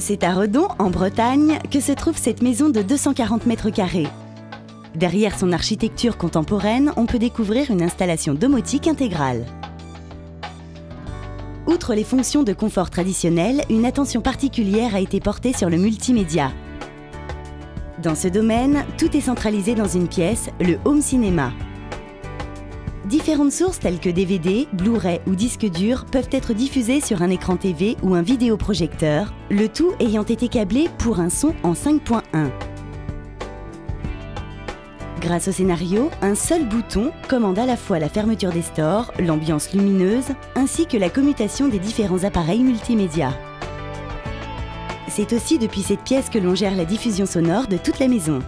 C'est à Redon, en Bretagne, que se trouve cette maison de 240 mètres carrés. Derrière son architecture contemporaine, on peut découvrir une installation domotique intégrale. Outre les fonctions de confort traditionnelles, une attention particulière a été portée sur le multimédia. Dans ce domaine, tout est centralisé dans une pièce, le home cinéma. Différentes sources telles que DVD, Blu-ray ou disques durs peuvent être diffusées sur un écran TV ou un vidéoprojecteur, le tout ayant été câblé pour un son en 5.1. Grâce au scénario, un seul bouton commande à la fois la fermeture des stores, l'ambiance lumineuse, ainsi que la commutation des différents appareils multimédia. C'est aussi depuis cette pièce que l'on gère la diffusion sonore de toute la maison.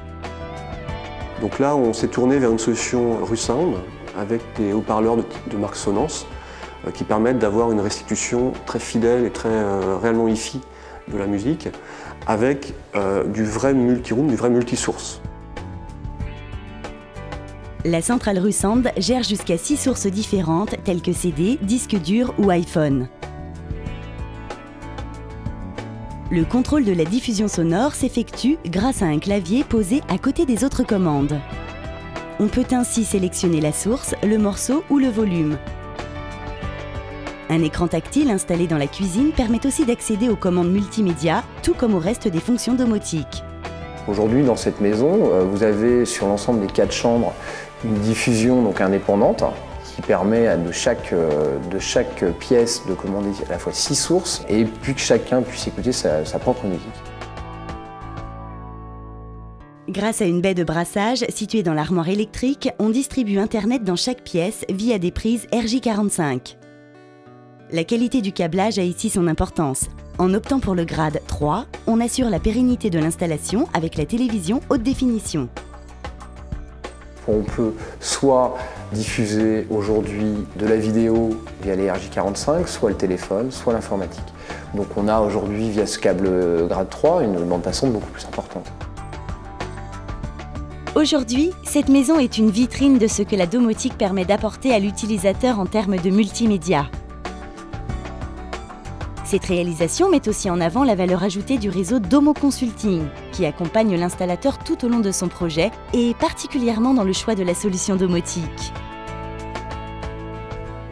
Donc là, on s'est tourné vers une solution Rusound avec des haut-parleurs de marque Sonance qui permettent d'avoir une restitution très fidèle et très réellement hi-fi de la musique avec du vrai multi-room, du vrai multi-source. La centrale Rusound gère jusqu'à 6 sources différentes telles que CD, disques durs ou iPhone. Le contrôle de la diffusion sonore s'effectue grâce à un clavier posé à côté des autres commandes. On peut ainsi sélectionner la source, le morceau ou le volume. Un écran tactile installé dans la cuisine permet aussi d'accéder aux commandes multimédia, tout comme au reste des fonctions domotiques. Aujourd'hui, dans cette maison, vous avez sur l'ensemble des 4 chambres une diffusion donc indépendante qui permet de chaque pièce de commander à la fois 6 sources et puis que chacun puisse écouter sa propre musique. Grâce à une baie de brassage située dans l'armoire électrique, on distribue Internet dans chaque pièce via des prises RJ45. La qualité du câblage a ici son importance. En optant pour le grade 3, on assure la pérennité de l'installation avec la télévision haute définition. On peut soit diffuser aujourd'hui de la vidéo via les RJ45, soit le téléphone, soit l'informatique. Donc on a aujourd'hui via ce câble grade 3 une bande passante beaucoup plus importante. Aujourd'hui, cette maison est une vitrine de ce que la domotique permet d'apporter à l'utilisateur en termes de multimédia. Cette réalisation met aussi en avant la valeur ajoutée du réseau Domo Consulting, qui accompagne l'installateur tout au long de son projet et particulièrement dans le choix de la solution domotique.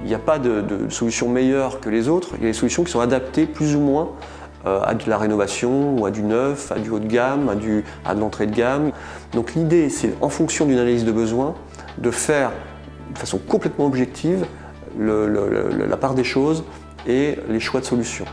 Il n'y a pas de solution meilleure que les autres, il y a des solutions qui sont adaptées plus ou moins à de la rénovation, ou à du neuf, à du haut de gamme, à de l'entrée de gamme. Donc l'idée, c'est en fonction d'une analyse de besoin, de faire de façon complètement objective la part des choses et les choix de solutions.